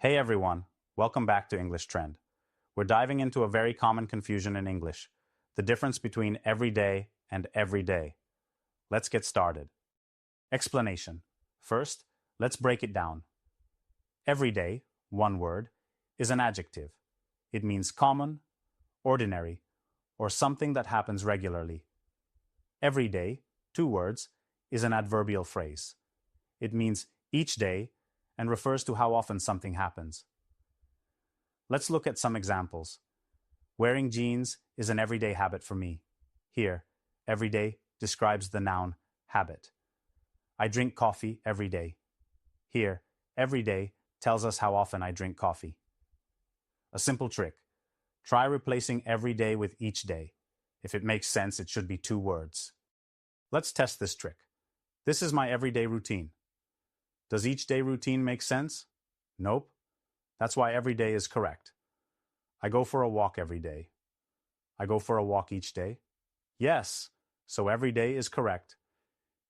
Hey everyone, welcome back to English Trend. We're diving into a very common confusion in English, the difference between everyday and everyday. Let's get started. Explanation. First, let's break it down. Everyday, one word, is an adjective. It means common, ordinary, or something that happens regularly. Everyday, two words, is an adverbial phrase. It means each day and refers to how often something happens. Let's look at some examples. Wearing jeans is an everyday habit for me. Here, everyday describes the noun habit. I drink coffee every day. Here, every day tells us how often I drink coffee. A simple trick. Try replacing every day with each day. If it makes sense, it should be two words. Let's test this trick. This is my everyday routine. Does each day routine make sense? Nope. That's why every day is correct. I go for a walk every day. I go for a walk each day. Yes, so every day is correct.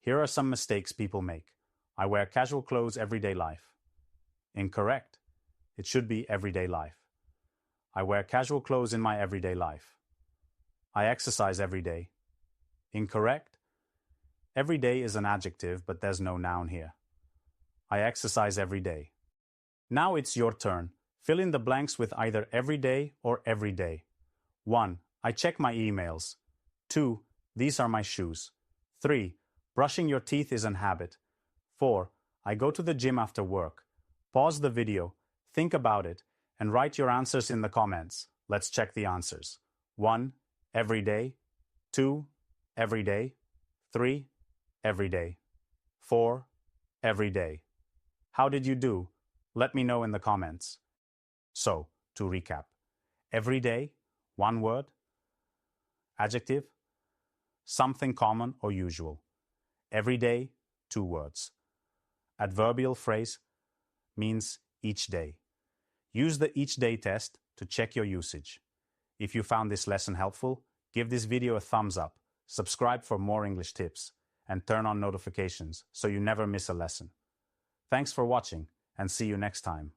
Here are some mistakes people make. I wear casual clothes everyday life. Incorrect. It should be everyday life. I wear casual clothes in my everyday life. I exercise every day. Incorrect. Every day is an adjective, but there's no noun here. I exercise every day. Now it's your turn. Fill in the blanks with either everyday or everyday. 1. I check my emails. 2. These are my shoes. 3. Brushing your teeth is an habit. 4. I go to the gym after work. Pause the video, think about it, and write your answers in the comments. Let's check the answers. 1. Every day. 2. Every day. 3. Every day. 4. Every day. How did you do? Let me know in the comments. So, to recap. Every day, one word. Adjective, something common or usual. Every day, two words. Adverbial phrase means each day. Use the each day test to check your usage. If you found this lesson helpful, give this video a thumbs up, subscribe for more English tips, and turn on notifications so you never miss a lesson. Thanks for watching, and see you next time.